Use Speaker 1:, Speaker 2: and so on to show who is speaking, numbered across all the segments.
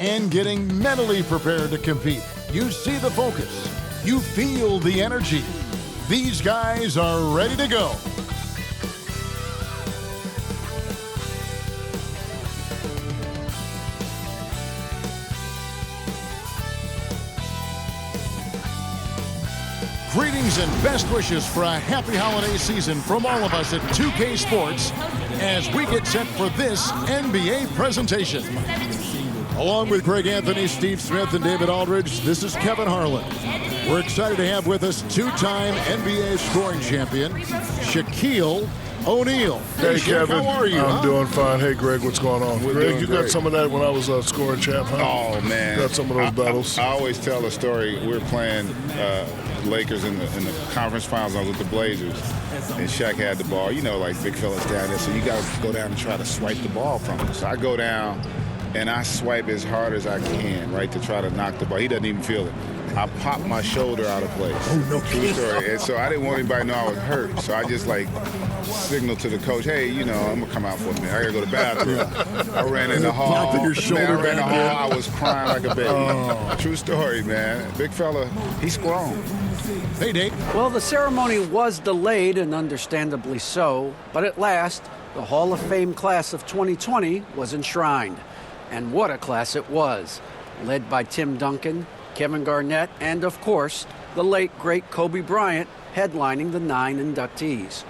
Speaker 1: and getting mentally prepared to compete. You see the focus. You feel the energy. These guys are ready to go. Greetings and best wishes for a happy holiday season from all of us at 2K Sports as we get set for this NBA presentation. Along with Greg Anthony, Steve Smith, and David Aldridge, this is Kevin Harlan. We're excited to have with us two-time NBA scoring champion, Shaquille O'Neal.
Speaker 2: Hey, Kevin.
Speaker 1: How are you?
Speaker 2: I'm doing fine. Hey, Greg, what's going on? Greg, you got some of that when I was scoring champ, huh?
Speaker 3: Oh, man.
Speaker 2: Got some of those battles.
Speaker 3: I always tell the story. We were playing Lakers in the conference finals. I was with the Blazers, and Shaq had the ball. You know, like big fellas down there, so you got to go down and try to swipe the ball from him. So I go down, and I swipe as hard as I can, right, to try to knock the ball. He doesn't even feel it. I popped my shoulder out of place.
Speaker 1: Oh, no kidding.
Speaker 3: True story. And so I didn't want anybody to know I was hurt. So I just, like, signaled to the coach, hey, you know, I'm going to come out for a minute. I got to go to the bathroom. I ran in the hall.
Speaker 1: Popped your shoulder
Speaker 3: I ran in the
Speaker 1: back
Speaker 3: hall. I was crying like a baby.
Speaker 1: Oh.
Speaker 3: True story, man. Big fella, he's grown.
Speaker 1: Hey, Dave.
Speaker 4: Well, the ceremony was delayed, and understandably so, but at last, the Hall of Fame class of 2020 was enshrined. And what a class it was, led by Tim Duncan, Kevin Garnett, and of course, the late, great Kobe Bryant headlining the 9 inductees.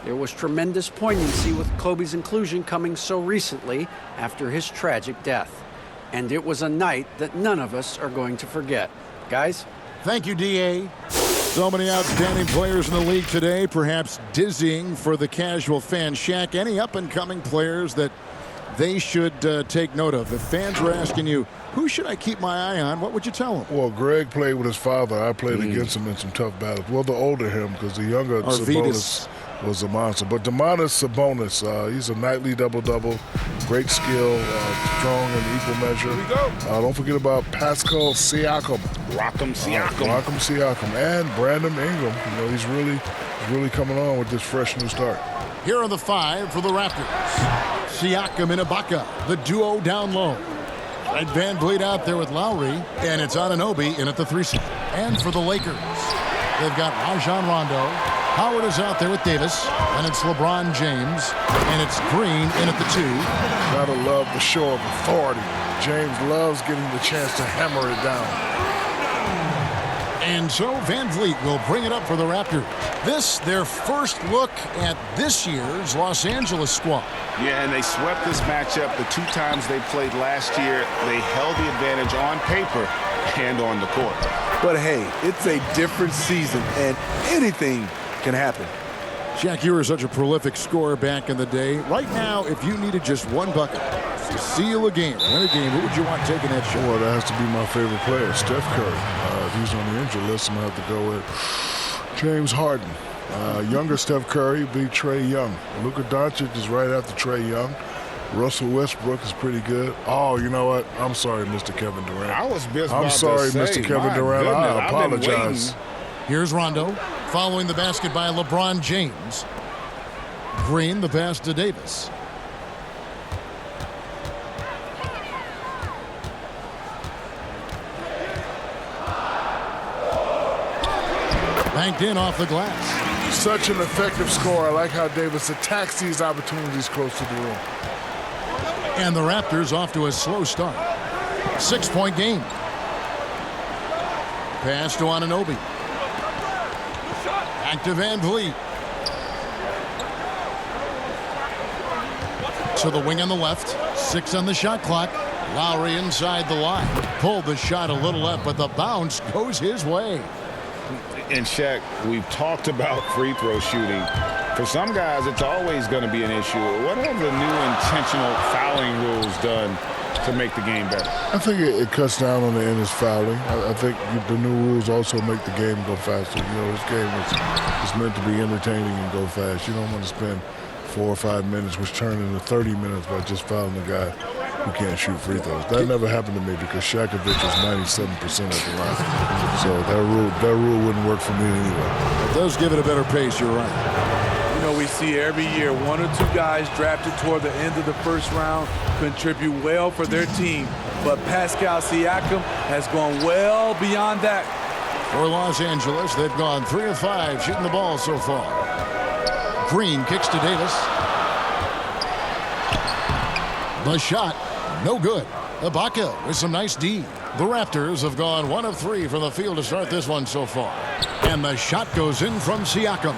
Speaker 4: There was tremendous poignancy with Kobe's inclusion coming so recently after his tragic death. And it was a night that none of us are going to forget. Guys?
Speaker 1: Thank you, D.A. So many outstanding players in the league today, perhaps dizzying for the casual fan. Shaq, any up-and-coming players that they should take note of? If fans were asking you, who should I keep my eye on, what would you tell them?
Speaker 2: Well, Greg played with his father. I played against him in some tough battles. Well, the older him, because the younger Sabonis was a monster. But Domantas Sabonis, he's a nightly double-double, great skill, strong in equal measure.
Speaker 3: Here we go.
Speaker 2: Don't forget about Pascal Siakam.
Speaker 3: Rock'em Siakam.
Speaker 2: Rock'em Siakam. And Brandon Ingram. You know, he's really coming on with this fresh new start.
Speaker 1: Here are the 5 for the Raptors. Siakam and Ibaka, the duo down low. Fred VanVleet out there with Lowry, and it's Anunoby in at the 3 seat. And for the Lakers, they've got Rajon Rondo. Howard is out there with Davis, and it's LeBron James, and it's Green in at the 2.
Speaker 2: Gotta love the show of authority. James loves getting the chance to hammer it down.
Speaker 1: And so VanVleet will bring it up for the Raptors. This, their first look at this year's Los Angeles squad.
Speaker 3: Yeah, and they swept this matchup the 2 times they played last year. They held the advantage on paper and on the court.
Speaker 5: But hey, it's a different season, and anything can happen.
Speaker 1: Shaq, you were such a prolific scorer back in the day. Right now, if you needed just one bucket to seal a game, win a game, who would you want taking that shot?
Speaker 2: Well, that has to be my favorite player, Steph Curry. If he's on the injury list, I'm going to have to go with James Harden. Younger Steph Curry would be Trae Young. Luka Doncic is right after Trae Young. Russell Westbrook is pretty good. Oh, you know what? I'm sorry, Mr. Kevin Durant.
Speaker 3: I was just
Speaker 2: I'm
Speaker 3: about
Speaker 2: sorry,
Speaker 3: to say,
Speaker 2: Mr. Kevin
Speaker 3: my
Speaker 2: Durant.
Speaker 3: goodness,
Speaker 2: I
Speaker 3: I've been
Speaker 2: apologize.
Speaker 3: waiting.
Speaker 1: Here's Rondo, following the basket by LeBron James. Green, the pass to Davis. Banked in off the glass.
Speaker 2: Such an effective scorer. I like how Davis attacks these opportunities close to the rim.
Speaker 1: And the Raptors off to a slow start. 6-point game. Pass to Anunoby. Back to VanVleet. To the wing on the left. 6 on the shot clock. Lowry inside the line. Pulled the shot a little left, but the bounce goes his way.
Speaker 3: And Shaq, we've talked about free throw shooting. For some guys, it's always going to be an issue. What have the new intentional fouling rules done to make the game better?
Speaker 2: I think it cuts down on the endless fouling. I think the new rules also make the game go faster. You know, this game is meant to be entertaining and go fast. You don't want to spend 4 or 5 minutes, which turn into 30 minutes by just fouling the guy who can't shoot free throws. That never happened to me because Shakovic was 97% at the line. So that rule wouldn't work for me anyway.
Speaker 1: It does give it a better pace, you're right.
Speaker 5: You know, we see every year 1 or 2 guys drafted toward the end of the first round contribute well for their team but Pascal Siakam has gone well beyond that.
Speaker 1: For Los Angeles, they've gone 3 of 5 shooting the ball so far. Green kicks to Davis. The shot, no good. Ibaka with some nice D. The Raptors have gone 1 of 3 from the field to start this one so far. And the shot goes in from Siakam.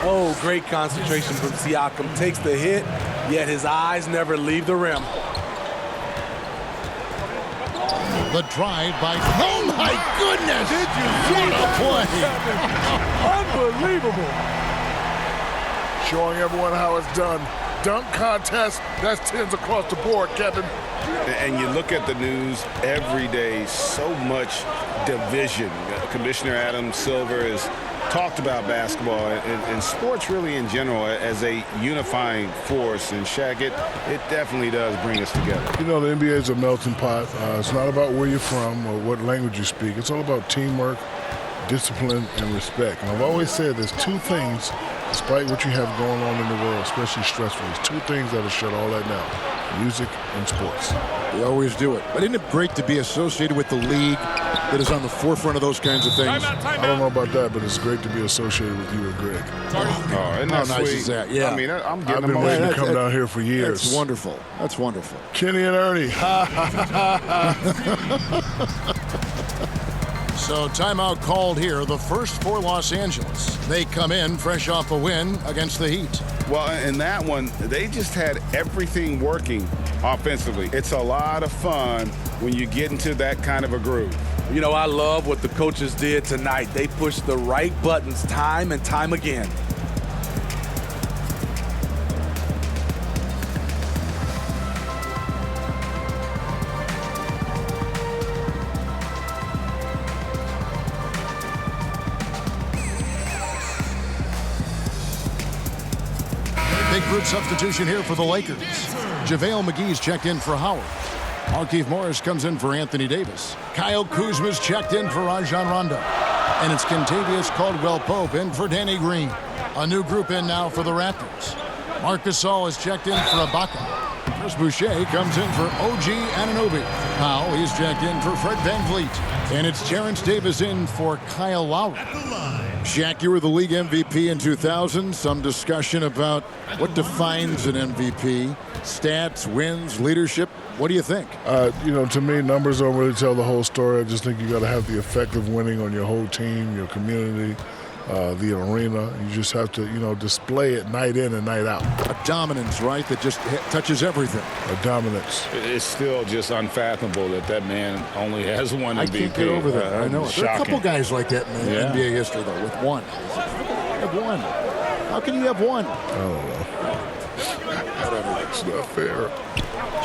Speaker 5: Oh, great concentration from Siakam. Takes the hit, yet his eyes never leave the rim.
Speaker 1: The drive by... Oh, my goodness!
Speaker 5: Did you see
Speaker 1: What a play!
Speaker 5: Unbelievable.
Speaker 2: Showing everyone how it's done. Dunk contest, that's 10s across the board, Kevin.
Speaker 3: And you look at the news every day, so much division. Commissioner Adam Silver has talked about basketball and sports really in general as a unifying force. And Shaq, it definitely does bring us together.
Speaker 2: You know, the NBA is a melting pot. It's not about where you're from or what language you speak. It's all about teamwork, discipline, and respect. And I've always said there's 2 things, despite what you have going on in the world, especially stressful, there's 2 things that'll shut all that down: music and sports.
Speaker 1: They always do it. But isn't it great to be associated with the league that is on the forefront of those kinds of things?
Speaker 2: I don't know about that, but it's great to be associated with you and Greg.
Speaker 3: Oh, isn't that
Speaker 1: How nice
Speaker 3: sweet?
Speaker 1: is that? Yeah.
Speaker 3: I mean, I'm getting
Speaker 2: I've been
Speaker 3: emotional.
Speaker 2: waiting to come down here for years.
Speaker 1: That's wonderful. That's wonderful.
Speaker 2: Kenny and Ernie.
Speaker 1: So timeout called here, the first for Los Angeles. They come in fresh off a win against the Heat.
Speaker 3: Well, in that one, they just had everything working offensively. It's a lot of fun when you get into that kind of a groove.
Speaker 5: You know, I love what the coaches did tonight. They pushed the right buttons time and time again.
Speaker 1: Big group substitution here for the Lakers. JaVale McGee's checked in for Howard. Markieff Morris comes in for Anthony Davis. Kyle Kuzma's checked in for Rajon Rondo. And it's Kentavious Caldwell-Pope in for Danny Green. A new group in now for the Raptors. Marc Gasol is checked in for Ibaka. Chris Boucher comes in for OG Anunoby. Powell, he's checked in for Fred VanVleet. And it's Terrence Davis in for Kyle Lowry. Shaq, you were the league MVP in 2000. Some discussion about what defines an MVP. Stats, wins, leadership. What do you think?
Speaker 2: You know, to me, numbers don't really tell the whole story. I just think you got to have the effect of winning on your whole team, your community, the arena. You just have to, you know, display it night in and night out.
Speaker 1: A dominance, right, that just touches everything.
Speaker 2: A dominance.
Speaker 3: It's still just unfathomable that man only has one MVP.
Speaker 1: I can't get over that. I know. There are a couple guys like that in the NBA history, though, with one. I have one. How can you have one?
Speaker 2: I don't know. It's not fair.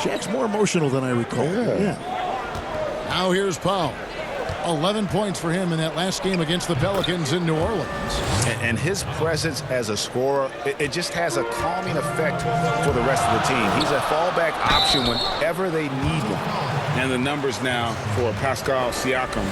Speaker 1: Shaq's more emotional than I recall. Yeah. Now here's Powell. 11 points for him in that last game against the Pelicans in New Orleans.
Speaker 3: And his presence as a scorer, it just has a calming effect for the rest of the team. He's a fallback option whenever they need one. And the numbers now for Pascal Siakam.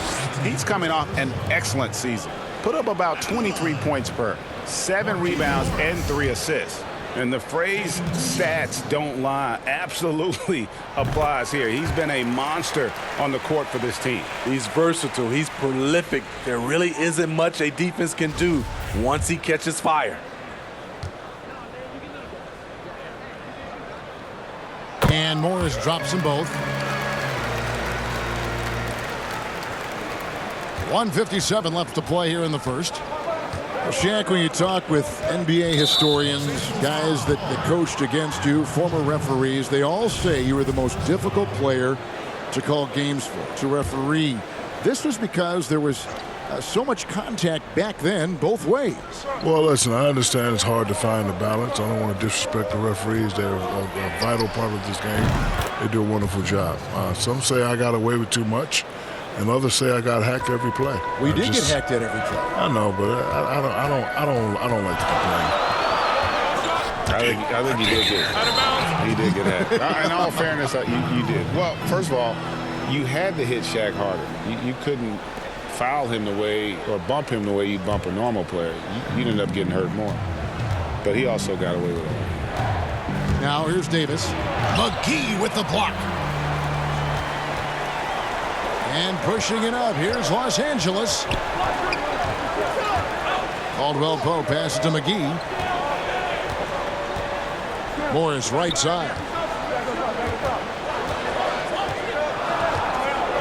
Speaker 3: He's coming off an excellent season. Put up about 23 points per, 7 rebounds, and 3 assists. And the phrase stats don't lie absolutely applies here. He's been a monster on the court for this team.
Speaker 5: He's versatile. He's prolific. There really isn't much a defense can do once he catches fire.
Speaker 1: And Morris drops them both. 1:57 left to play here in the first. Well, Shaq, when you talk with NBA historians, guys that coached against you, former referees, they all say you were the most difficult player to call games for, to referee. This was because there was so much contact back then both ways.
Speaker 2: Well, listen, I understand it's hard to find a balance. I don't want to disrespect the referees. They're a vital part of this game. They do a wonderful job. Some say I got away with too much, and others say I got hacked every play.
Speaker 1: We did get hacked at every play.
Speaker 2: I know, but I don't like to complain.
Speaker 3: I think you did get hacked. In all fairness, you did. Well, first of all, you had to hit Shaq harder. You couldn't foul him the way or bump him the way you bump a normal player. You'd end up getting hurt more. But he also got away with it.
Speaker 1: Now here's Davis. McGee with the block. And pushing it up. Here's Los Angeles. Caldwell Pope passes to McGee. Morris right side.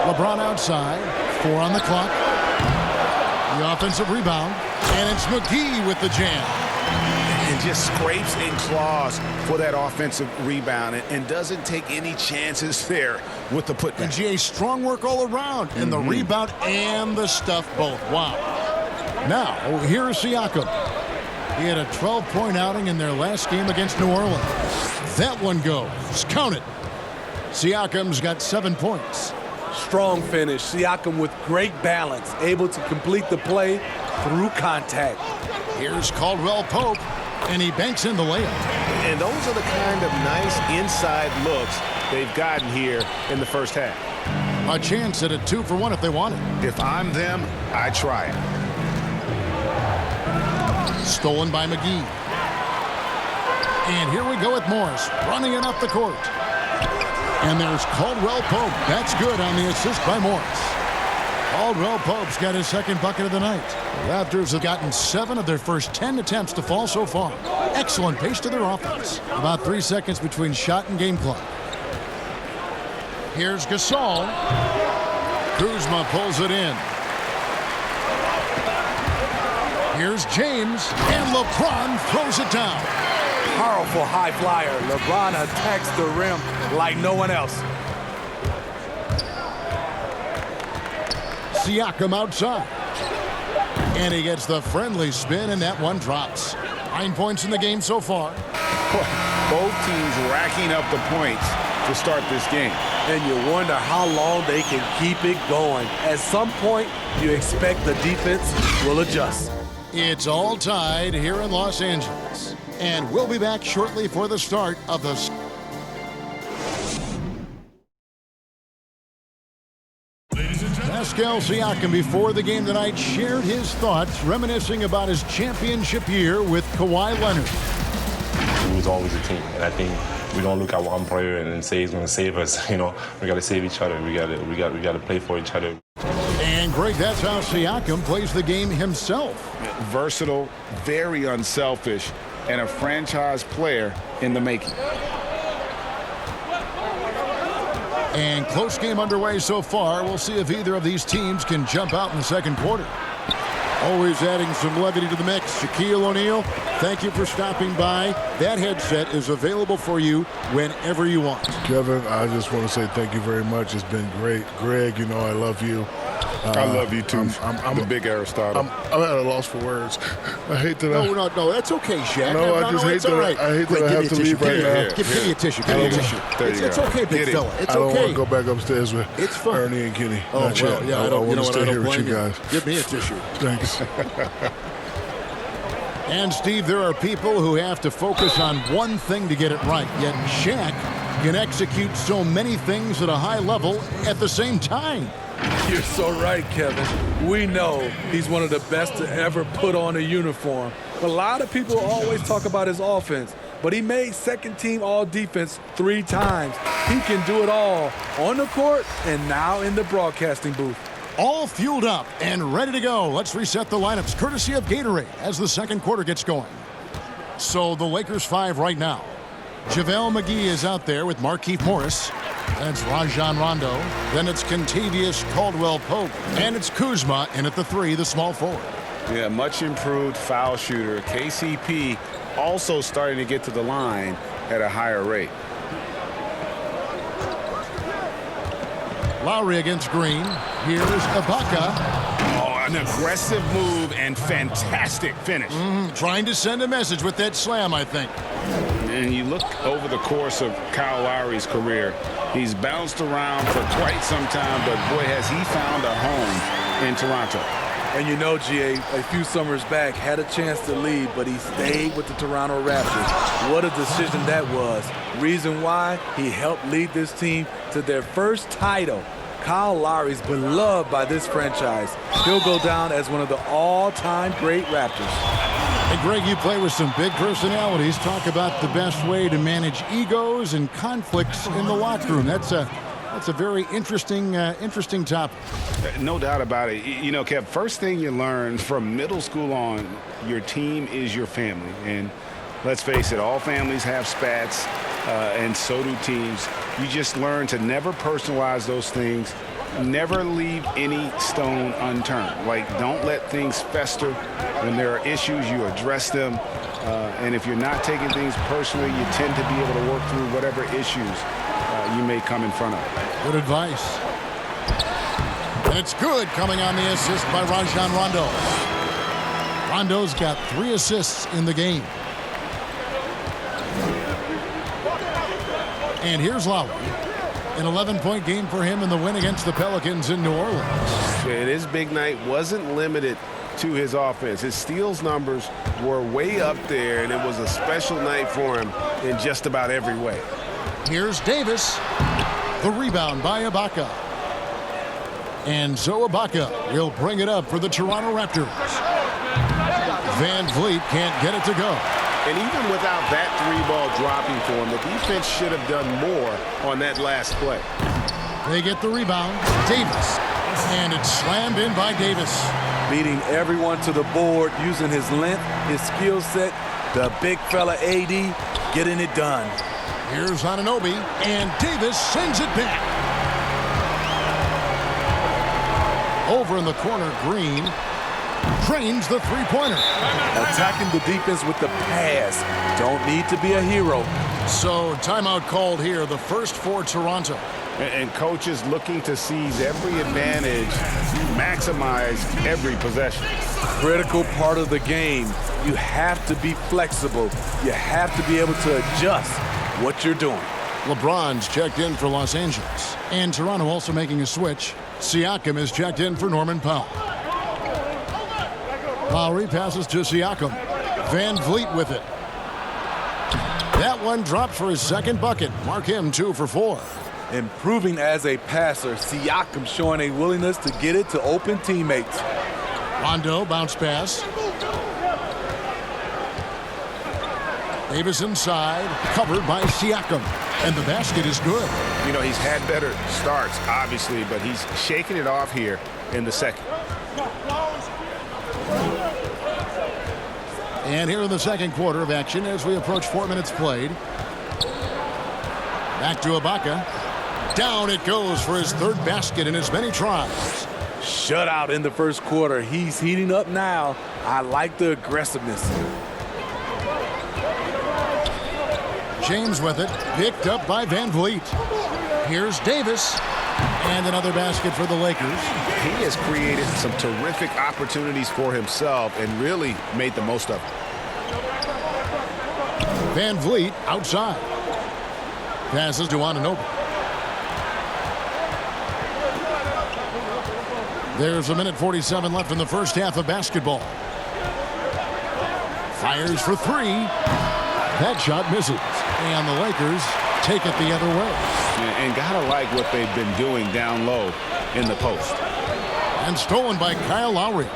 Speaker 1: LeBron outside. 4 on the clock. The offensive rebound. And it's McGee with the jam.
Speaker 3: And just scrapes and claws for that offensive rebound and doesn't take any chances there with the putback.
Speaker 1: And GA, strong work all around. And the rebound and the stuff both. Wow. Now, here's Siakam. He had a 12-point outing in their last game against New Orleans. That one goes. Count it. Siakam's got 7 points.
Speaker 5: Strong finish. Siakam with great balance, able to complete the play through contact.
Speaker 1: Here's Caldwell Pope, and he banks in the layup.
Speaker 3: And those are the kind of nice inside looks they've gotten here in the first half.
Speaker 1: A chance at a 2-for-1 if they want it.
Speaker 3: If I'm them, I try it.
Speaker 1: Stolen by McGee. And here we go with Morris, running it up the court. And there's Caldwell Pope. That's good on the assist by Morris. Caldwell Pope's got his second bucket of the night. The Raptors have gotten 7 of their first 10 attempts to fall so far. Excellent pace to their offense. About 3 seconds between shot and game clock. Here's Gasol. Kuzma pulls it in. Here's James, and LeBron throws it down.
Speaker 5: Powerful high flyer. LeBron attacks the rim like no one else.
Speaker 1: Siakam outside. And he gets the friendly spin, and that one drops. 9 points in the game so far.
Speaker 3: Both teams racking up the points to start this game.
Speaker 5: And you wonder how long they can keep it going. At some point, you expect the defense will adjust.
Speaker 1: It's all tied here in Los Angeles. And we'll be back shortly for the start of the... Pascal Siakam, before the game tonight, shared his thoughts, reminiscing about his championship year with Kawhi Leonard.
Speaker 6: It was always a team, and I think we don't look at one player and say he's going to save us. You know, we got to save each other. We got to play for each other.
Speaker 1: And Greg, that's how Siakam plays the game himself.
Speaker 3: Versatile, very unselfish, and a franchise player in the making.
Speaker 1: And close game underway so far. We'll see if either of these teams can jump out in the second quarter. Always adding some levity to the mix. Shaquille O'Neal, thank you for stopping by. That headset is available for you whenever you want.
Speaker 2: Kevin, I just want to say thank you very much. It's been great. Greg, you know I love you.
Speaker 3: I love you too. I'm the big Aristotle.
Speaker 2: I'm at a loss for words. I hate that.
Speaker 1: No, that's okay, Shaq.
Speaker 2: No, I just hate that.
Speaker 1: Right.
Speaker 2: I hate that I have to leave right now.
Speaker 1: Give me a tissue. Give me a tissue. It's okay, big fella. It's okay.
Speaker 2: I don't want to go back upstairs with Ernie and Kenny.
Speaker 1: Oh, well, yeah, I
Speaker 2: want to stay here with you guys.
Speaker 1: Give me a tissue.
Speaker 2: Thanks.
Speaker 1: And Steve, there are people who have to focus on one thing to get it right. Yet Shaq can execute so many things at a high level at the same time.
Speaker 5: You're so right, Kevin. We know he's one of the best to ever put on a uniform. A lot of people always talk about his offense, but he made second-team all-defense 3 times. He can do it all on the court and now in the broadcasting booth.
Speaker 1: All fueled up and ready to go. Let's reset the lineups courtesy of Gatorade as the second quarter gets going. So the Lakers 5 right now. JaVale McGee is out there with Markieff Morris. That's Rajon Rondo. Then it's Kentavious Caldwell-Pope. And it's Kuzma in at the 3, the small forward.
Speaker 3: Yeah, much improved foul shooter. KCP also starting to get to the line at a higher rate.
Speaker 1: Lowry against Green. Here's Ibaka.
Speaker 3: Oh, an aggressive move and fantastic finish.
Speaker 1: Trying to send a message with that slam, I think.
Speaker 3: And you look over the course of Kyle Lowry's career, he's bounced around for quite some time, but boy, has he found a home in Toronto.
Speaker 5: And you know, GA, a few summers back, had a chance to leave, but he stayed with the Toronto Raptors. What a decision that was. Reason why? He helped lead this team to their first title. Kyle Lowry's beloved by this franchise. He'll go down as one of the all-time great Raptors.
Speaker 1: And Greg, you play with some big personalities. Talk about the best way to manage egos and conflicts in the locker room. That's That's a very interesting topic.
Speaker 3: No doubt about it. You know, Kev, first thing you learn from middle school on, your team is your family. And let's face it, all families have spats, and so do teams. You just learn to never personalize those things. Never leave any stone unturned. Like, don't let things fester. When there are issues, you address them. And if you're not taking things personally, you tend to be able to work through whatever issues you may come in front of.
Speaker 1: Good advice. And it's good, coming on the assist by Rajon Rondo. Rondo's got 3 assists in the game. And here's Lowry. An 11-point game for him in the win against the Pelicans in New Orleans.
Speaker 7: And his big night wasn't limited to his offense. His steals numbers were way up there, and it was a special night for him in just about every way.
Speaker 1: Here's Davis. The rebound by Ibaka. And so Ibaka will bring it up for the Toronto Raptors. Van Vliet can't get it to go.
Speaker 7: And even without that 3-ball dropping for him, the defense should have done more on that last play.
Speaker 1: They get the rebound. Davis. And it's slammed in by Davis.
Speaker 5: Beating everyone to the board, using his length, his skill set, the big fella AD, getting it done.
Speaker 1: Here's Anunoby, and Davis sends it back. Over in the corner, Green trains the three-pointer.
Speaker 5: Attacking the defense with the pass. Don't need to be a hero.
Speaker 1: So timeout called here, the first for Toronto.
Speaker 3: And coaches looking to seize every advantage, maximize every possession.
Speaker 5: Critical part of the game. You have to be flexible. You have to be able to adjust what you're doing.
Speaker 1: LeBron's checked in for Los Angeles. And Toronto also making a switch. Siakam is checked in for Norman Powell. Lowry passes to Siakam. Van Vliet with it. That one dropped for his second bucket. Mark him 2 for 4.
Speaker 5: Improving as a passer, Siakam showing a willingness to get it to open teammates.
Speaker 1: Rondo bounce pass. Davis inside, covered by Siakam. And the basket is good.
Speaker 3: You know, he's had better starts, obviously, but he's shaking it off here in the second.
Speaker 1: And here in the second quarter of action as we approach 4 minutes played. Back to Ibaka. Down it goes for his third basket in as many tries.
Speaker 5: Shutout in the first quarter. He's heating up now. I like the aggressiveness.
Speaker 1: James with it, picked up by Van Vliet. Here's Davis, and another basket for the Lakers.
Speaker 3: He has created some terrific opportunities for himself and really made the most of it.
Speaker 1: Van Vliet outside. Passes to Anunoby. There's 1:47 left in the first half of basketball. Fires for 3. That shot misses. And the Lakers take it the other way.
Speaker 3: And gotta like what they've been doing down low in the post.
Speaker 1: And stolen by Kyle Lowry.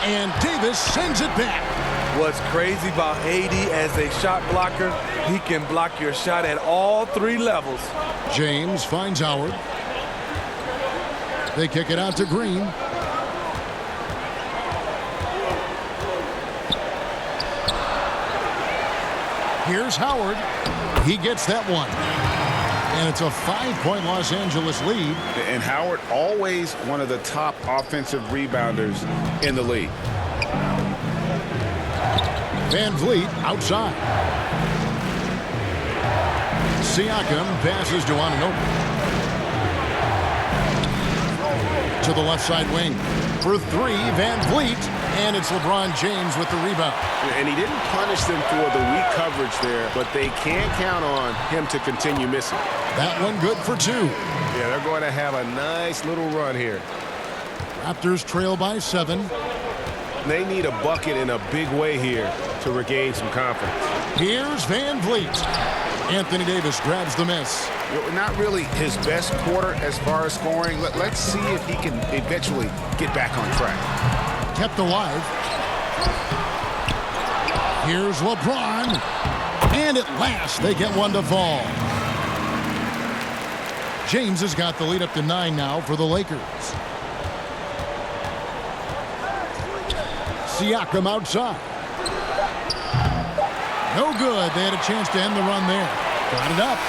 Speaker 1: And Davis sends it back.
Speaker 5: What's crazy about AD as a shot blocker, he can block your shot at all 3 levels.
Speaker 1: James finds Howard. They kick it out to Green. Here's Howard. He gets that one. And it's a 5-point Los Angeles lead.
Speaker 3: And Howard, always one of the top offensive rebounders in the league.
Speaker 1: Van Vliet outside. Siakam passes to Anunoby. To the left side wing. For 3, Van Vliet. And it's LeBron James with the rebound.
Speaker 7: And he didn't punish them for the weak coverage there, but they can't count on him to continue missing.
Speaker 1: That one good for 2.
Speaker 7: Yeah, they're going to have a nice little run here.
Speaker 1: Raptors trail by 7.
Speaker 7: They need a bucket in a big way here to regain some confidence.
Speaker 1: Here's Van Vliet. Anthony Davis grabs the miss.
Speaker 3: Not really his best quarter as far as scoring. Let's see if he can eventually get back on track.
Speaker 1: Kept alive. Here's LeBron. And at last, they get one to fall. James has got the lead up to 9 now for the Lakers. Siakam outside. No good. They had a chance to end the run there. Got it up.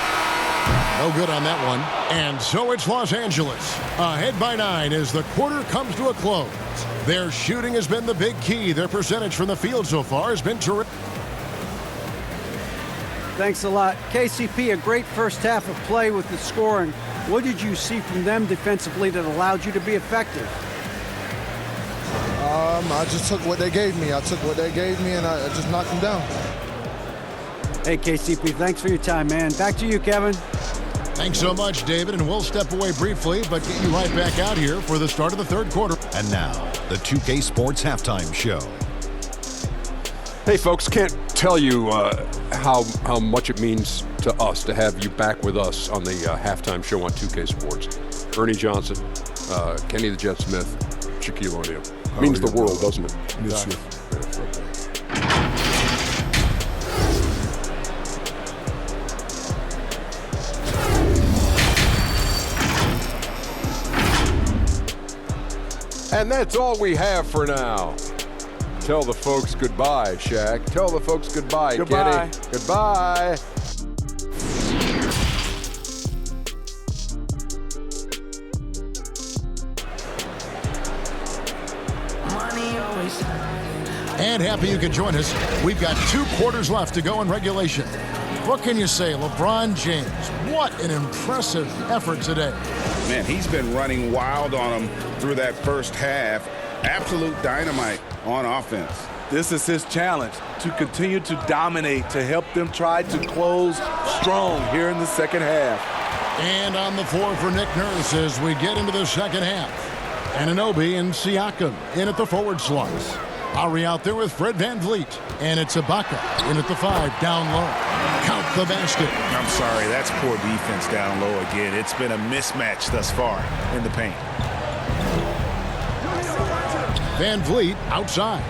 Speaker 1: No good on that one. And so it's Los Angeles. Ahead by 9 as the quarter comes to a close. Their shooting has been the big key. Their percentage from the field so far has been terrific.
Speaker 4: Thanks a lot. KCP, a great first half of play with the scoring. What did you see from them defensively that allowed you to be effective?
Speaker 8: I just took what they gave me. I took what they gave me, and I just knocked them down.
Speaker 4: Hey, KCP, thanks for your time, man. Back to you, Kevin.
Speaker 1: Thanks so much, David, and we'll step away briefly, but get you right back out here for the start of the third quarter.
Speaker 9: And now, the 2K Sports Halftime Show.
Speaker 10: Hey, folks, can't tell you how much it means to us to have you back with us on the halftime show on 2K Sports. Ernie Johnson, Kenny the Jet Smith, Shaquille O'Neal. Means the world, doesn't it?
Speaker 2: Yes, sir.
Speaker 10: And that's all we have for now. Tell the folks goodbye, Shaq. Tell the folks goodbye,
Speaker 5: Goodbye.
Speaker 10: Kenny. Goodbye.
Speaker 1: And happy you could join us. We've got 2 quarters left to go in regulation. What can you say, LeBron James? What an impressive effort today.
Speaker 3: Man, he's been running wild on them through that first half. Absolute dynamite on offense.
Speaker 5: This is his challenge, to continue to dominate, to help them try to close strong here in the second half.
Speaker 1: And on the floor for Nick Nurse as we get into the second half. Anunoby and Siakam in at the forward slots. Lowry out there with Fred VanVleet. And it's Ibaka in at the 5, down low. Count the basket.
Speaker 7: I'm sorry, that's poor defense down low again. It's been a mismatch thus far in the paint.
Speaker 1: VanVleet outside.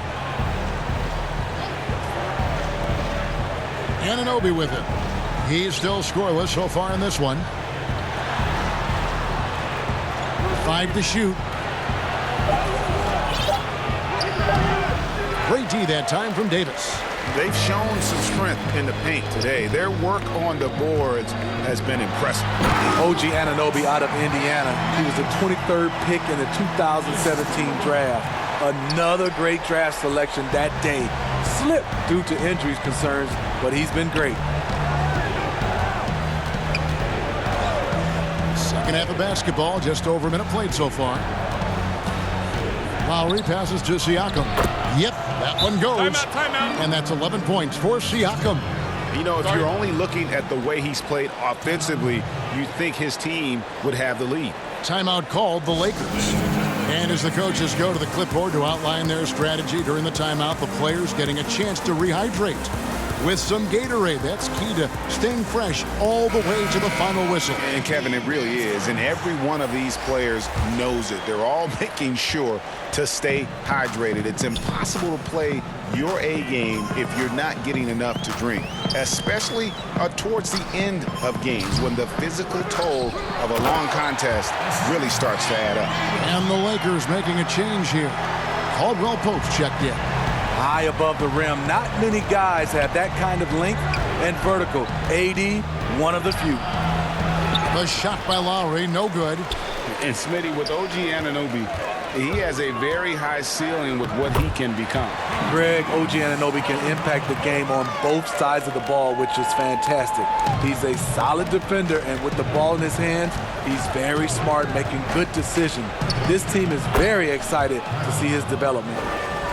Speaker 1: Anunoby with it. He's still scoreless so far in this one. 5 to shoot. Great D that time from Davis.
Speaker 7: They've shown some strength in the paint today. Their work on the boards has been impressive.
Speaker 5: OG Anunoby out of Indiana. He was the 23rd pick in the 2017 draft. Another great draft selection that day. Slipped due to injuries concerns, but he's been great.
Speaker 1: Second half of basketball, just over a minute played so far. Lowry passes to Siakam. Yep, that one goes.
Speaker 10: Timeout.
Speaker 1: And that's 11 points for Siakam.
Speaker 7: You know, if you're only looking at the way he's played offensively, you'd think his team would have the lead.
Speaker 1: Timeout called the Lakers. And as the coaches go to the clipboard to outline their strategy during the timeout, the players getting a chance to rehydrate with some Gatorade. That's key to staying fresh all the way to the final whistle.
Speaker 3: And Kevin, it really is. And every one of these players knows it. They're all making sure to stay hydrated. It's impossible to play your A game if you're not getting enough to drink, especially towards the end of games when the physical toll of a long contest really starts to add up.
Speaker 1: And the Lakers making a change here. Caldwell Pope checked in.
Speaker 5: High above the rim. Not many guys have that kind of length and vertical. AD, one of the few.
Speaker 1: The shot by Lowry, no good.
Speaker 3: And Smitty, with OG Anunoby, he has a very high ceiling with what he can become.
Speaker 5: Greg, OG Anunoby can impact the game on both sides of the ball, which is fantastic. He's a solid defender, and with the ball in his hands, he's very smart, making good decisions. This team is very excited to see his development.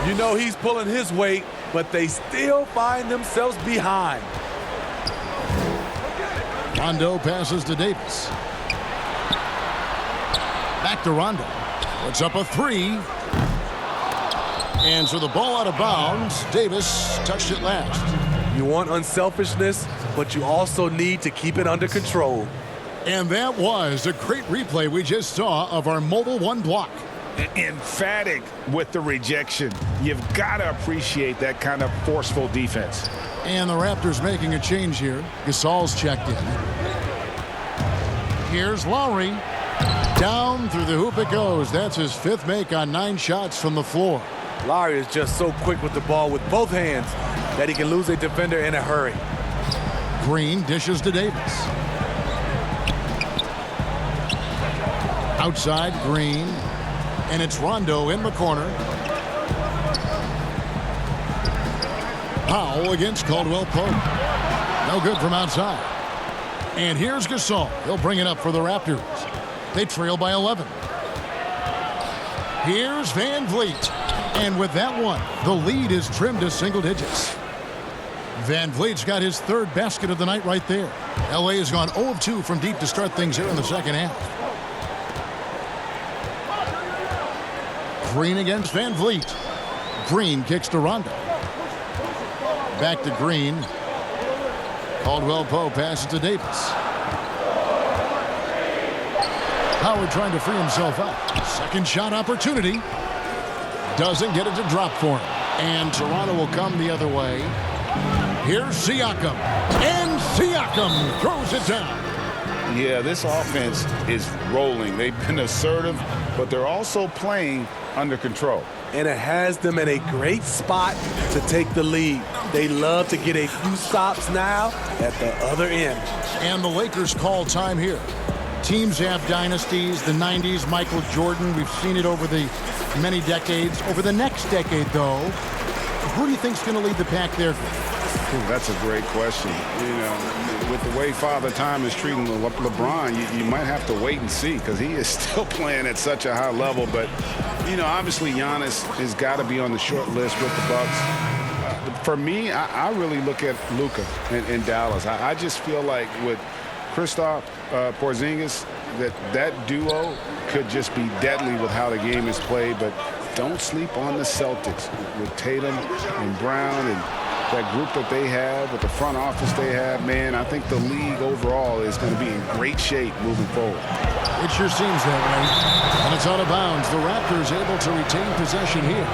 Speaker 5: You know he's pulling his weight, but they still find themselves behind.
Speaker 1: Rondo passes to Davis. Back to Rondo. Puts up a 3. And so the ball out of bounds. Davis touched it last.
Speaker 5: You want unselfishness, but you also need to keep it under control.
Speaker 1: And that was a great replay we just saw of our Mobile One block.
Speaker 7: Emphatic with the rejection. You've got to appreciate that kind of forceful defense.
Speaker 1: And the Raptors making a change here. Gasol's checked in. Here's Lowry. Down through the hoop it goes. That's his 5th make on 9 shots from the floor.
Speaker 5: Lowry is just so quick with the ball with both hands that he can lose a defender in a hurry.
Speaker 1: Green dishes to Davis. Outside, Green. And it's Rondo in the corner. Powell against Caldwell Pope. No good from outside. And here's Gasol. He'll bring it up for the Raptors. They trail by 11. Here's Van Vliet. And with that one, the lead is trimmed to single digits. Van Vliet's got his 3rd basket of the night right there. LA has gone 0 of 2 from deep to start things here in the second half. Green against Van Vliet. Green kicks to Rondo. Back to Green. Caldwell Pope passes to Davis. Howard trying to free himself up. Second shot opportunity. Doesn't get it to drop for him. And Toronto will come the other way. Here's Siakam. And Siakam throws it down.
Speaker 3: Yeah, this offense is rolling. They've been assertive, but they're also playing under control.
Speaker 5: And it has them in a great spot to take the lead. They love to get a few stops now at the other end.
Speaker 1: And the Lakers call time here. Teams have dynasties, the 90s, Michael Jordan. We've seen it over the many decades. Over the next decade, though, who do you think's going to lead the pack there?
Speaker 3: That's a great question. You know, with the way Father Time is treating LeBron, you might have to wait and see because he is still playing at such a high level. But, you know, obviously Giannis has got to be on the short list with the Bucks. For me, I really look at Luka in Dallas. I just feel like with Kristaps Porzingis, that duo could just be deadly with how the game is played. But don't sleep on the Celtics with Tatum and Brown and that group that they have, with the front office they have. Man, I think the league overall is going to be in great shape moving forward.
Speaker 1: It sure seems that way. And it's out of bounds. The Raptors able to retain possession here.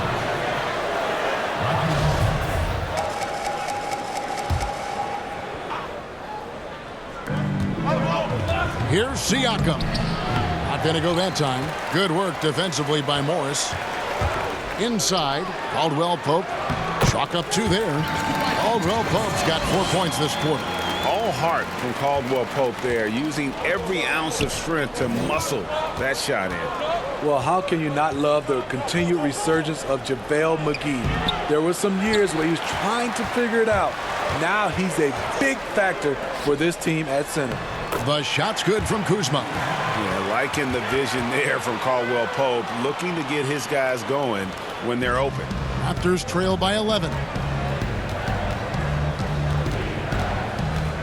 Speaker 1: Here's Siakam. Not going to go that time. Good work defensively by Morris. Inside, Caldwell Pope. Chalk up 2 there. Caldwell Pope's got 4 points this quarter.
Speaker 3: All heart from Caldwell Pope there, using every ounce of strength to muscle that shot in.
Speaker 5: Well, how can you not love the continued resurgence of JaVale McGee? There were some years where he was trying to figure it out. Now he's a big factor for this team at center.
Speaker 1: The shot's good from Kuzma.
Speaker 3: Yeah, liking the vision there from Caldwell Pope, looking to get his guys going when they're open.
Speaker 1: Raptors trail by 11.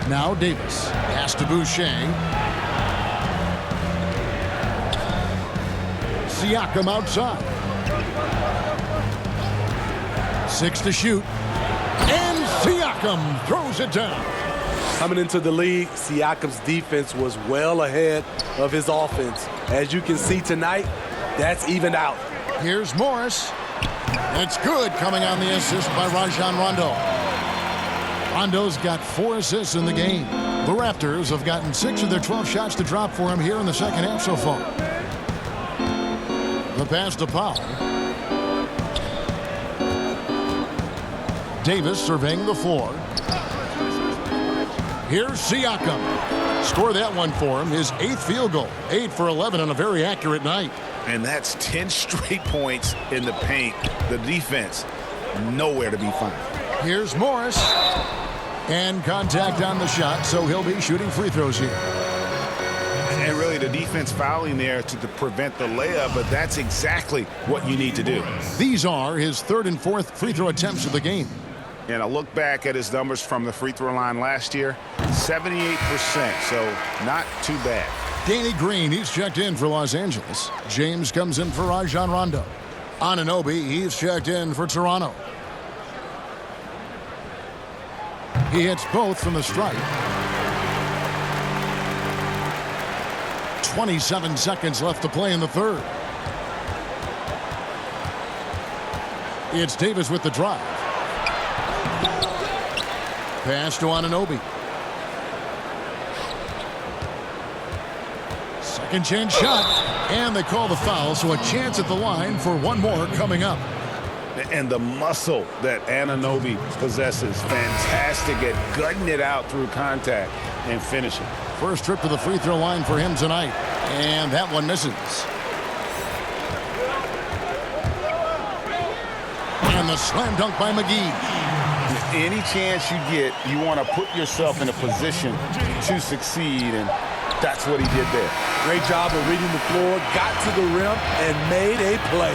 Speaker 1: Now Davis. Pass to Boucher. Siakam outside. 6 to shoot. And Siakam throws it down.
Speaker 5: Coming into the league, Siakam's defense was well ahead of his offense. As you can see tonight, that's evened out.
Speaker 1: Here's Morris. It's good, coming on the assist by Rajon Rondo. Rondo's got 4 assists in the game. The Raptors have gotten 6 of their 12 shots to drop for him here in the second half so far. The pass to Powell. Davis surveying the floor. Here's Siakam. Score that one for him. His 8th field goal. 8 for 11 on a very accurate night.
Speaker 3: And that's 10 straight points in the paint. The defense, nowhere to be found.
Speaker 1: Here's Morris. And contact on the shot, so he'll be shooting free throws here.
Speaker 3: And really the defense fouling there to prevent the layup, but that's exactly what you need to do.
Speaker 1: These are his 3rd and 4th free throw attempts of the game.
Speaker 3: And I look back at his numbers from the free throw line last year, 78%, so not too bad.
Speaker 1: Danny Green, he's checked in for Los Angeles. James comes in for Rajon Rondo. Anunoby, he's checked in for Toronto. He hits both from the stripe. 27 seconds left to play in the 3rd. It's Davis with the drive. Pass to Anunoby. Second chance shot, and they call the foul, so a chance at the line for one more coming up.
Speaker 7: And the muscle that Anunoby possesses, fantastic at gutting it out through contact and finishing.
Speaker 1: First trip to the free throw line for him tonight, and that one misses. And the slam dunk by McGee.
Speaker 3: Any chance you get, you want to put yourself in a position to succeed, and that's what he did there.
Speaker 5: Great job of reading the floor, got to the rim, and made a play.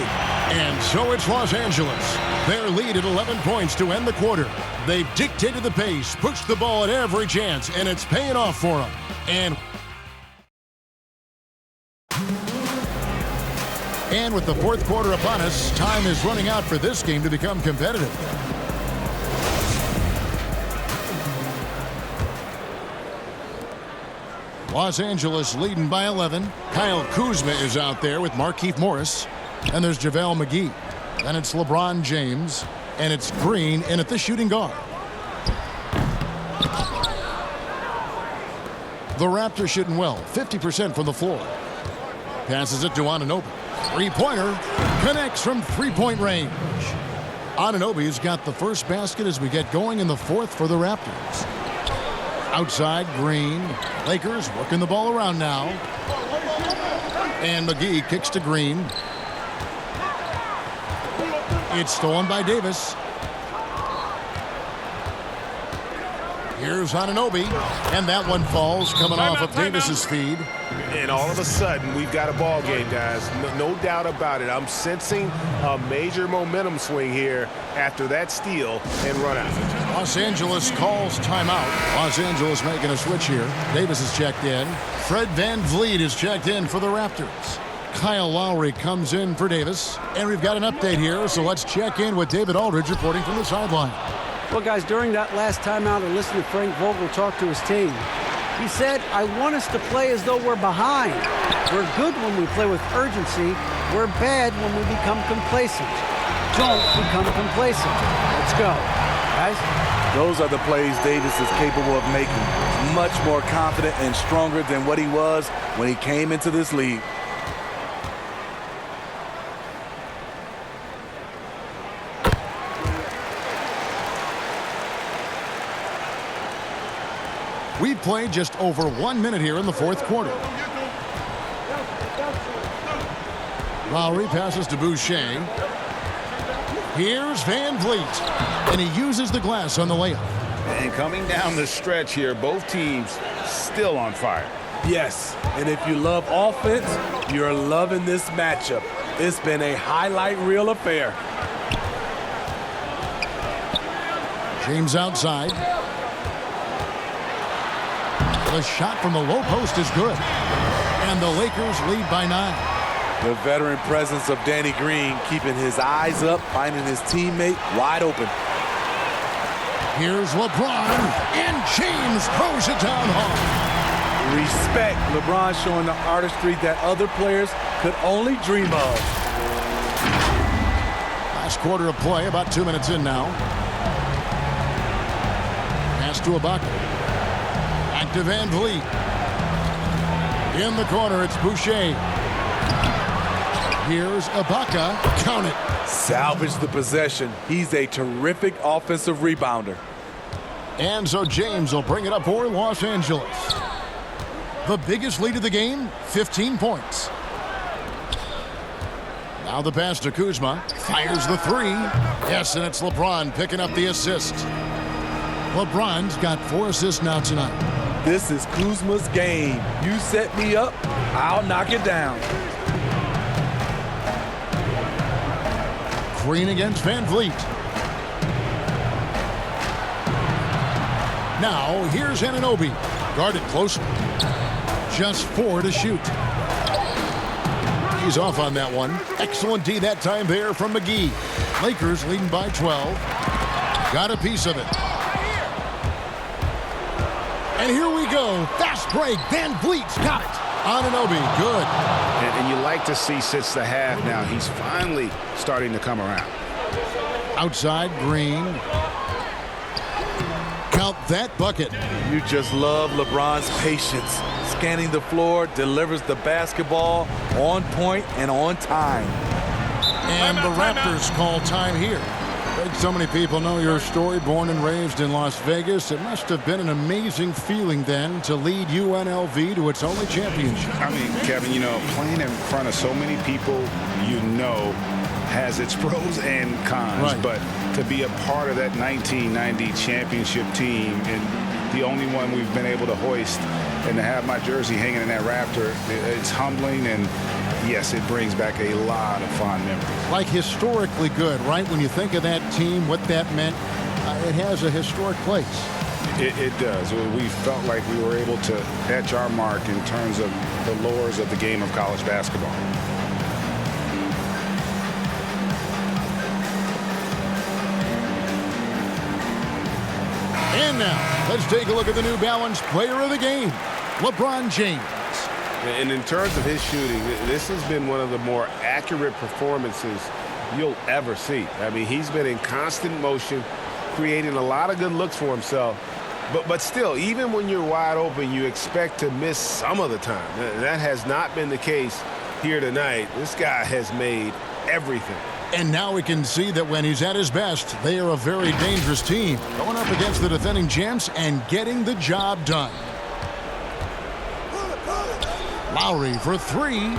Speaker 1: And so it's Los Angeles. Their lead at 11 points to end the quarter. They've dictated the pace, pushed the ball at every chance, and it's paying off for them. And with the fourth quarter upon us, time is running out for this game to become competitive. Los Angeles leading by 11. Kyle Kuzma is out there with Markieff Morris. And there's JaVale McGee. Then it's LeBron James. And it's Green in at the shooting guard. The Raptors shooting well, 50% from the floor. Passes it to Anunoby. Three-pointer connects from three-point range. Anunoby's got the first basket as we get going in the fourth for the Raptors. Outside, Green. Lakers working the ball around now. And McGee kicks to Green. It's stolen by Davis. Here's Anunoby, and that one falls coming off of Davis's feed.
Speaker 7: And all of a sudden, we've got a ball game, guys. No doubt about it. I'm sensing a major momentum swing here after that steal and run out.
Speaker 1: Los Angeles calls timeout. Los Angeles making a switch here. Davis is checked in. Fred VanVleet is checked in for the Raptors. Kyle Lowry comes in for Davis. And we've got an update here, so let's check in with David Aldridge reporting from the sideline.
Speaker 4: Well, guys, during that last timeout, I listened to Frank Vogel talk to his team. He said, I want us to play as though we're behind. We're good when we play with urgency. We're bad when we become complacent. Don't become complacent. Let's go. Guys?
Speaker 5: Those are the plays Davis is capable of making. Much more confident and stronger than what he was when he came into this league.
Speaker 1: We've played just over 1 minute here in the fourth quarter. Lowry passes to Boucher. Here's VanVleet. And he uses the glass on the layup.
Speaker 3: And coming down the stretch here, both teams still on fire.
Speaker 5: Yes, and if you love offense, you're loving this matchup. It's been a highlight reel affair.
Speaker 1: James outside. The shot from the low post is good. And the Lakers lead by 9.
Speaker 5: The veteran presence of Danny Green keeping his eyes up, finding his teammate wide open.
Speaker 1: Here's LeBron, and James throws it down hard.
Speaker 5: Respect. LeBron showing the artistry that other players could only dream of.
Speaker 1: Last quarter of play, about 2 minutes in now. Pass to Ibaka. Back to VanVleet. In the corner, it's Boucher. Here's Ibaka. Count it.
Speaker 5: Salvage the possession. He's a terrific offensive rebounder.
Speaker 1: And so James will bring it up for Los Angeles. The biggest lead of the game, 15 points. Now the pass to Kuzma. Fires the three. Yes, and it's LeBron picking up the assist. LeBron's got 4 assists now tonight.
Speaker 5: This is Kuzma's game. You set me up, I'll knock it down.
Speaker 1: Green against VanVleet. Now, here's Anunoby. Guarded closely. Just 4 to shoot. He's off on that one. Excellent D that time there from McGee. Lakers leading by 12. Got a piece of it. And here we go. Fast break. VanVleet's got it. Anunoby, good.
Speaker 7: And you like to see since the half now, he's finally starting to come around.
Speaker 1: Outside, Green. Count that bucket.
Speaker 5: You just love LeBron's patience. Scanning the floor, delivers the basketball on point and on time.
Speaker 1: And the Raptors call time here. So many people know your story, born and raised in Las Vegas. It must have been an amazing feeling then to lead UNLV to its only championship.
Speaker 3: I mean, Kevin, playing in front of so many people has its pros and cons.
Speaker 1: Right.
Speaker 3: But to be a part of that 1990 championship team and the only one we've been able to hoist and to have my jersey hanging in that Raptor, it's humbling, and yes, it brings back a lot of fond memories.
Speaker 1: Like historically good, right? When you think of that team, what that meant, it has a historic place.
Speaker 3: It does. We felt like we were able to etch our mark in terms of the lures of the game of college basketball.
Speaker 1: And now, let's take a look at the New Balance player of the game, LeBron James.
Speaker 7: And in terms of his shooting, this has been one of the more accurate performances you'll ever see. I mean, he's been in constant motion, creating a lot of good looks for himself. But still, even when you're wide open, you expect to miss some of the time. That has not been the case here tonight. This guy has made everything.
Speaker 1: And now we can see that when he's at his best, they are a very dangerous team, going up against the defending champs and getting the job done. Lowry for three,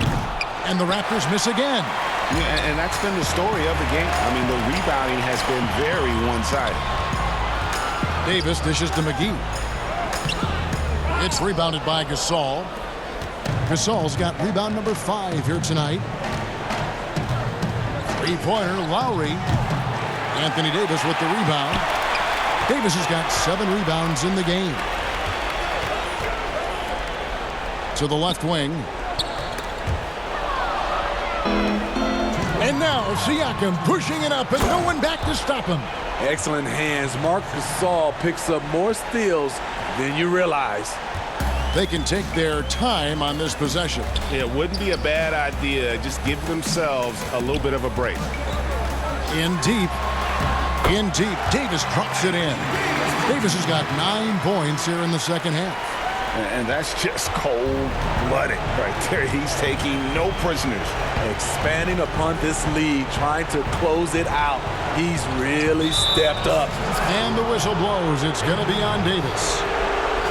Speaker 1: and the Raptors miss again.
Speaker 7: Yeah, and that's been the story of the game. I mean, the rebounding has been very one-sided.
Speaker 1: Davis dishes to McGee. It's rebounded by Gasol. Gasol's got rebound number 5 here tonight. Three-pointer, Lowry. Anthony Davis with the rebound. Davis has got 7 rebounds in the game. To the left wing. And now Siakam pushing it up and no one back to stop him.
Speaker 5: Excellent hands. Marc Gasol picks up more steals than you realize.
Speaker 1: They can take their time on this possession.
Speaker 7: It wouldn't be a bad idea. Just give themselves a little bit of a break.
Speaker 1: In deep. In deep. Davis drops it in. Davis has got 9 points here in the second half.
Speaker 7: And that's just cold-blooded right there. He's taking no prisoners.
Speaker 5: Expanding upon this lead, trying to close it out. He's really stepped up.
Speaker 1: And the whistle blows. It's going to be on Davis.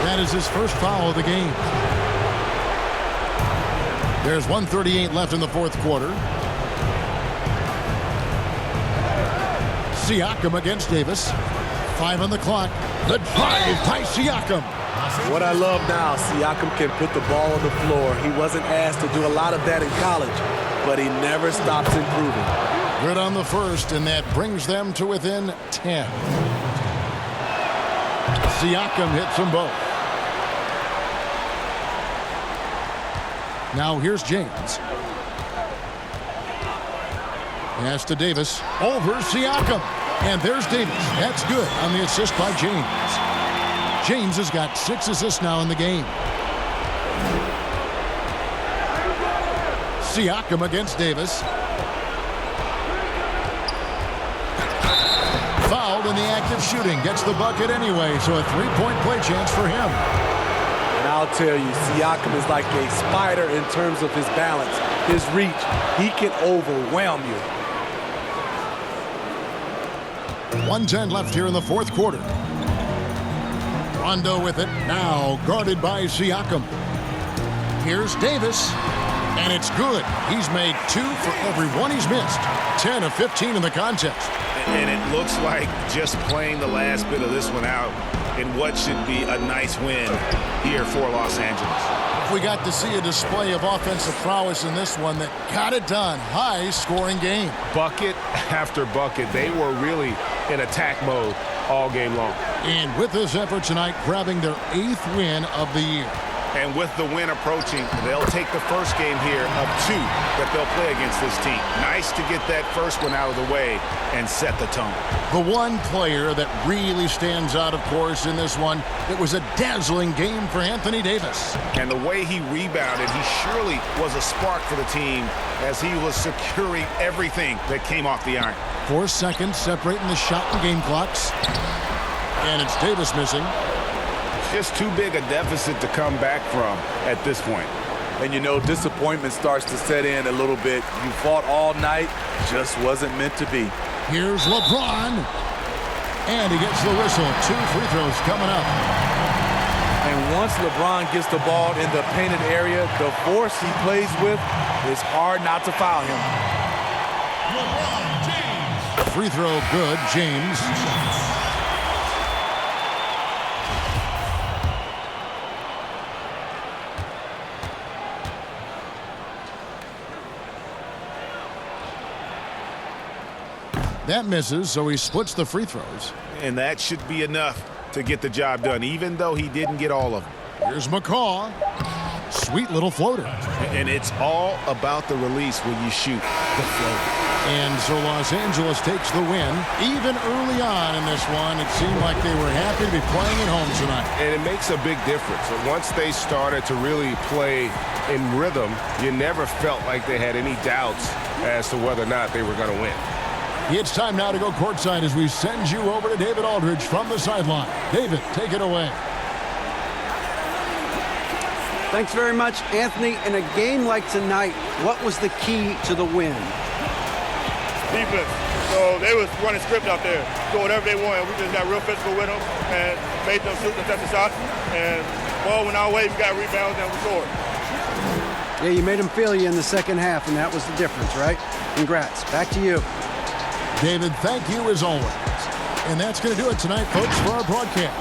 Speaker 1: That is his first foul of the game. There's 1:38 left in the fourth quarter. Siakam against Davis. 5 on the clock. The drive by Siakam.
Speaker 5: What I love now, Siakam can put the ball on the floor. He wasn't asked to do a lot of that in college, but he never stops improving.
Speaker 1: Good on the first, and that brings them to within 10. Siakam hits them both. Now here's James. Pass to Davis. Over Siakam. And there's Davis. That's good on the assist by James. James has got 6 assists now in the game. Siakam against Davis. Fouled in the act of shooting. Gets the bucket anyway, so a 3-point play chance for him.
Speaker 5: And I'll tell you, Siakam is like a spider in terms of his balance, his reach. He can overwhelm you.
Speaker 1: 1:10 left here in the fourth quarter. Rondo with it, now guarded by Siakam. Here's Davis, and it's good. He's made 2 for every one he's missed. 10 of 15 in the contest.
Speaker 7: And it looks like just playing the last bit of this one out in what should be a nice win here for Los Angeles.
Speaker 1: We got to see a display of offensive prowess in this one that got it done. High-scoring game.
Speaker 7: Bucket after bucket. They were really in attack mode all game long.
Speaker 1: And with this effort tonight, grabbing their 8th win of the year.
Speaker 7: And with the win approaching, they'll take the first game here of 2 that they'll play against this team. Nice to get that first one out of the way and set the tone.
Speaker 1: The one player that really stands out, of course, in this one, it was a dazzling game for Anthony Davis.
Speaker 7: And the way he rebounded, he surely was a spark for the team as he was securing everything that came off the iron.
Speaker 1: 4 seconds separating the shot and game clocks. And it's Davis missing.
Speaker 7: just too big a deficit to come back from at this point.
Speaker 5: And you know, disappointment starts to set in a little bit. You fought all night, just wasn't meant to be.
Speaker 1: Here's LeBron. And he gets the whistle. 2 free throws coming up.
Speaker 5: And once LeBron gets the ball in the painted area, the force he plays with, it's hard not to foul him.
Speaker 1: LeBron James. Free throw good, James. That misses, so he splits the free throws.
Speaker 7: And that should be enough to get the job done, even though he didn't get all of them.
Speaker 1: Here's McCaw. Sweet little floater.
Speaker 7: And it's all about the release when you shoot the floater.
Speaker 1: And so Los Angeles takes the win. Even early on in this one, it seemed like they were happy to be playing at home tonight.
Speaker 7: And it makes a big difference. Once they started to really play in rhythm, you never felt like they had any doubts as to whether or not they were going to win.
Speaker 1: It's time now to go courtside as we send you over to David Aldridge from the sideline. David, take it away.
Speaker 4: Thanks very much, Anthony. In a game like tonight, what was the key to the win?
Speaker 11: Defense. So they was running script out there. So whatever they wanted, we just got real physical with them and made them shoot the touch shot. And ball went our way, we got rebounds and we scored.
Speaker 4: Yeah, you made them feel you in the second half, and that was the difference, right? Congrats. Back to you.
Speaker 1: David, thank you as always. And that's going to do it tonight, folks, for our broadcast.